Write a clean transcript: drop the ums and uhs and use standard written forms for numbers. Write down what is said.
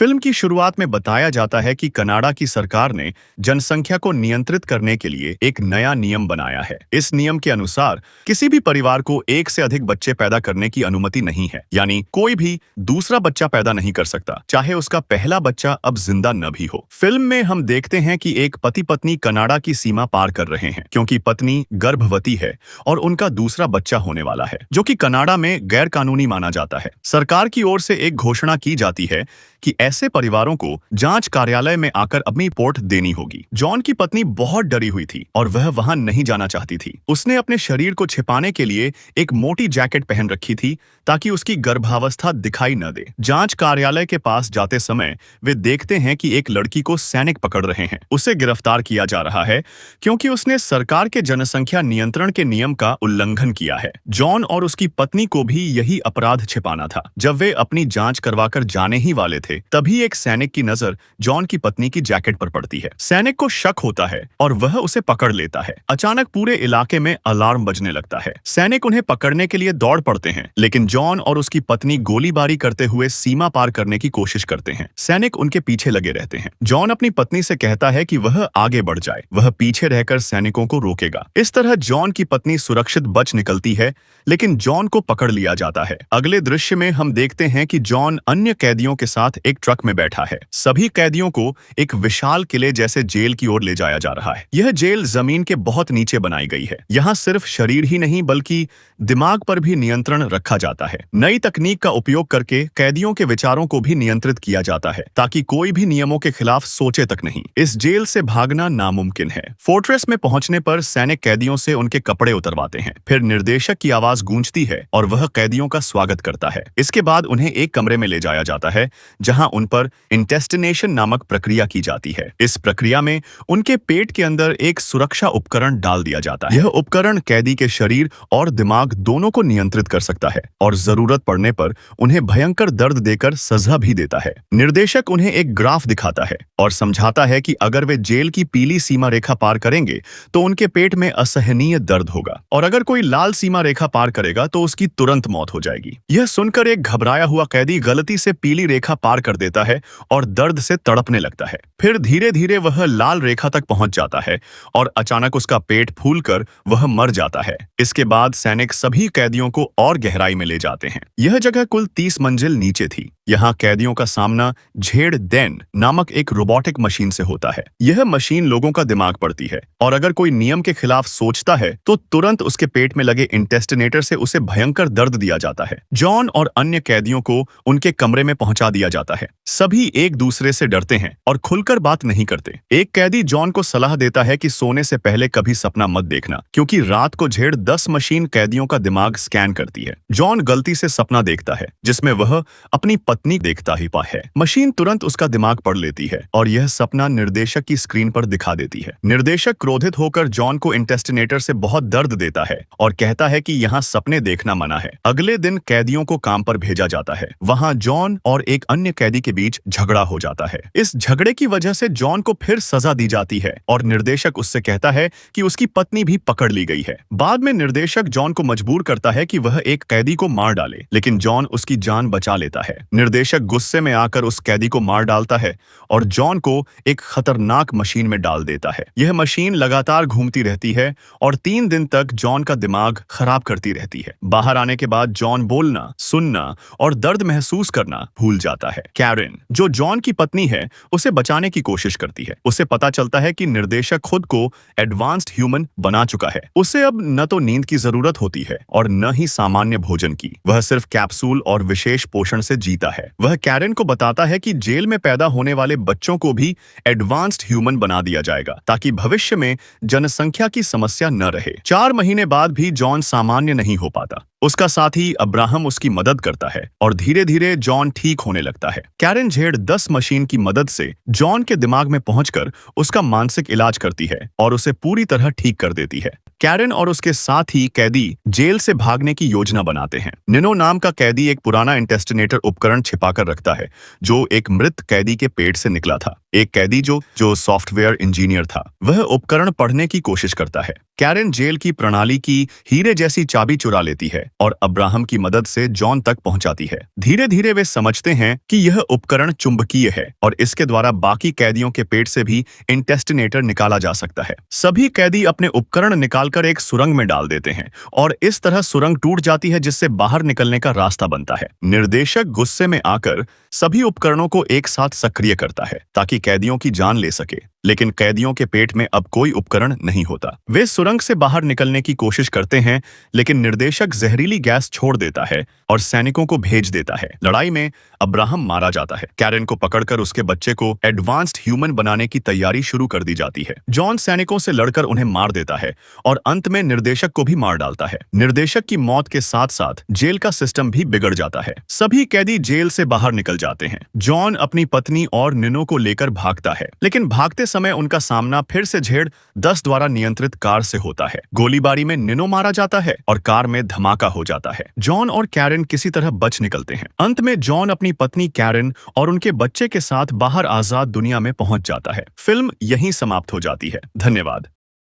Film की शुरुआत में बताया जाता है कि कनाडा की सरकार ने जनसंख्या को नियंत्रित करने के लिए एक नया नियम बनाया है। इस नियम के अनुसार किसी भी परिवार को एक से अधिक बच्चे पैदा करने की अनुमति नहीं है, यानी कोई भी दूसरा बच्चा पैदा नहीं कर सकता, चाहे उसका पहला बच्चा अब जिंदा न भी हो। फिल्म में हम देखते हैं कि एक पति पत्नी कनाडा की सीमा पार कर रहे हैं क्योंकि पत्नी गर्भवती है और उनका दूसरा बच्चा होने वाला है, जो कि कनाडा में गैर कानूनी माना जाता है। सरकार की ओर से एक घोषणा की जाती है कि ऐसे परिवारों को जांच कार्यालय में आकर अपनी रिपोर्ट देनी होगी। जॉन की पत्नी बहुत डरी हुई थी और वह वहां नहीं जाना चाहती थी। उसने अपने शरीर को छिपाने के लिए एक मोटी जैकेट पहन रखी थी ताकि उसकी गर्भावस्था दिखाई न दे। जांच कार्यालय के पास जाते समय वे देखते हैं कि एक लड़की को सैनिक पकड़ रहे हैं। उसे गिरफ्तार किया जा रहा है क्योंकि उसने सरकार के जनसंख्या नियंत्रण के नियम का उल्लंघन किया है। जॉन और उसकी पत्नी को भी यही अपराध छिपाना था। जब वे अपनी जांच करवाकर जाने ही वाले थे, तभी एक सैनिक की नजर जॉन की पत्नी की जैकेट पर पड़ती है। सैनिक को शक होता है और वह उसे पकड़ लेता है। अचानक पूरे इलाके में अलार्म बजने लगता है। सैनिक उन्हें पकड़ने के लिए दौड़ पड़ते हैं, लेकिन जॉन और उसकी पत्नी गोलीबारी करते हुए सीमा पार करने की कोशिश करते हैं। सैनिक उनके पीछे लगे रहते हैं। जॉन अपनी पत्नी से कहता है कि वह आगे बढ़ जाए, वह पीछे रहकर सैनिकों को रोकेगा। इस तरह जॉन की पत्नी सुरक्षित बच निकलती है, लेकिन जॉन को पकड़ लिया जाता है। अगले दृश्य में हम देखते हैं कि जॉन अन्य कैदियों के साथ एक ट्रक में बैठा है। सभी कैदियों को एक विशाल किले जैसे जेल की ओर ले जाया जा रहा है। यह जेल जमीन के बहुत नीचे बनाई गई है। यहाँ सिर्फ शरीर ही नहीं बल्कि दिमाग पर भी नियंत्रण रखा जाता है। नई तकनीक का उपयोग करके कैदियों के विचारों को भी नियंत्रित किया जाता है ताकि कोई भी नियमों के खिलाफ सोचे तक नहीं। इस जेल से भागना नामुमकिन है। फोर्ट्रेस में पहुंचने पर सैनिक कैदियों से उनके कपड़े उतरवाते हैं। फिर निर्देशक की आवाज गूंजती है और वह कैदियों का स्वागत करता है। इसके बाद उन्हें एक कमरे में ले जाया जाता है जहां उन पर इंटेस्टिनेशन नामक प्रक्रिया की जाती है। इस प्रक्रिया में उनके पेट के अंदर एक सुरक्षा उपकरण डाल दिया जाता है। यह उपकरण कैदी के शरीर और दिमाग दोनों को नियंत्रित कर सकता है और जरूरत पड़ने पर उन्हें भयंकर दर्द देकर सजा भी देता है। निर्देशक उन्हें एक ग्राफ दिखाता है और समझाता है कि अगर वे जेल की पीली सीमा रेखा पार करेंगे तो उनके पेट में असहनीय दर्द होगा, और अगर कोई लाल सीमा रेखा पार करेगा तो उसकी तुरंत मौत हो जाएगी। यह सुनकर एक घबराया हुआ कैदी गलती से पीली रेखा पार कर देता है और दर्द से तड़पने लगता है। फिर धीरे धीरे वह लाल रेखा तक पहुंच जाता है और अचानक उसका पेट फूलकर वह मर जाता है। इसके बाद सैनिक सभी कैदियों को और गहराई में ले जाते हैं। यह जगह कुल 30 मंजिल नीचे थी। यहाँ कैदियों का सामना झेड़ देन नामक एक रोबोटिक मशीन से होता है। यह मशीन लोगों का दिमाग पढ़ती है और अगर कोई नियम के खिलाफ सोचता है तो तुरंत उसके पेट में लगे इंटेस्टिनेटर से उसे भयंकर दर्द दिया जाता है। जॉन और अन्य कैदियों को उनके कमरे में पहुंचा दिया जाता है। सभी एक दूसरे से डरते हैं और खुलकर बात नहीं करते। एक कैदी जॉन को सलाह देता है कि सोने से पहले कभी सपना मत देखना, क्योंकि रात को झेड़ 10 मशीन कैदियों का दिमाग स्कैन करती है। जॉन गलती से सपना देखता है जिसमें वह अपनी पत्नी देखता ही पा है। मशीन तुरंत उसका दिमाग पढ़ लेती है और यह सपना निर्देशक की स्क्रीन पर दिखा देती है। निर्देशक क्रोधित होकर जॉन को इंटेस्टिनेटर से बहुत दर्द देता है और कहता है कि यहाँ सपने देखना मना है। अगले दिन कैदियों को काम पर भेजा जाता है। वहाँ जॉन और एक अन्य कैदी के बीच झगड़ा हो जाता है। इस झगड़े की वजह से जॉन को फिर सजा दी जाती है और निर्देशक उससे कहता है कि उसकी पत्नी भी पकड़ ली गई है। बाद में निर्देशक जॉन को मजबूर करता है कि वह एक कैदी को मार डाले, लेकिन जॉन उसकी जान बचा लेता है। निर्देशक गुस्से में आकर उस कैदी को मार डालता है और जॉन को एक खतरनाक मशीन में डाल देता है। यह मशीन लगातार घूमती रहती है और 3 दिन तक जॉन का दिमाग खराब करती रहती है। बाहर आने के बाद जॉन बोलना, सुनना और दर्द महसूस करना भूल जाता है। कैरेन, जो जॉन की पत्नी है, उसे बचाने की कोशिश करती है। उसे पता चलता है कि निर्देशक खुद को एडवांस्ड ह्यूमन बना चुका है। उसे अब न तो नींद की जरूरत होती है और न ही सामान्य भोजन की। वह सिर्फ कैप्सूल और विशेष पोषण से जीता है। वह कैरेन को बताता है कि जेल में पैदा होने वाले बच्चों को भी एडवांस्ड ह्यूमन बना दिया जाएगा ताकि भविष्य में जनसंख्या की समस्या न रहे। 4 महीने बाद भी जॉन सामान्य नहीं हो पाता। उसका साथी अब्राहम उसकी मदद करता है और धीरे धीरे जॉन ठीक होने लगता है। कैरेन झेड़ 10 मशीन की मदद से जॉन के दिमाग में पहुंचकर उसका मानसिक इलाज करती है और उसे पूरी तरह ठीक कर देती है। कैरेन और उसके साथ ही कैदी जेल से भागने की योजना बनाते हैं। निनो नाम का कैदी एक पुराना इंटेस्टिनेटर उपकरण छिपाकर रखता है जो एक मृत कैदी के पेट से निकला था। एक कैदी जो सॉफ्टवेयर इंजीनियर था, वह उपकरण पढ़ने की कोशिश करता है। कैरेन जेल की प्रणाली की हीरे जैसी चाबी चुरा लेती है और अब्राहम की मदद से जॉन तक पहुंचाती है। धीरे धीरे वे समझते हैं कि यह उपकरण चुंबकीय है और इसके द्वारा बाकी कैदियों के पेट से भी इंटेस्टिनेटर निकाला जा सकता है। सभी कैदी अपने उपकरण निकालकर एक सुरंग में डाल देते हैं और इस तरह सुरंग टूट जाती है, जिससे बाहर निकलने का रास्ता बनता है। निर्देशक गुस्से में आकर सभी उपकरणों को एक साथ सक्रिय करता है ताकि कैदियों की जान ले सके, लेकिन कैदियों के पेट में अब कोई उपकरण नहीं होता। वे सुरंग से बाहर निकलने की कोशिश करते हैं, लेकिन निर्देशक जहरीली गैस छोड़ देता है और सैनिकों को भेज देता है। लड़ाई में अब्राहम मारा जाता है। कैरेन को पकड़कर उसके बच्चे को एडवांस्ड ह्यूमन बनाने की तैयारी शुरू कर दी जाती है। जॉन सैनिकों से लड़कर उन्हें मार देता है और अंत में निर्देशक को भी मार डालता है। निर्देशक की मौत के साथ साथ जेल का सिस्टम भी बिगड़ जाता है। सभी कैदी जेल से बाहर निकल जाते हैं। जॉन अपनी पत्नी और निनो को लेकर भागता है, लेकिन भागते समय उनका सामना फिर से झेड़ 10 द्वारा नियंत्रित कार से होता है। गोलीबारी में निनो मारा जाता है और कार में धमाका हो जाता है। जॉन और कैरेन किसी तरह बच निकलते हैं। अंत में जॉन अपनी पत्नी कैरेन और उनके बच्चे के साथ बाहर आजाद दुनिया में पहुंच जाता है। फिल्म यहीं समाप्त हो जाती है। धन्यवाद।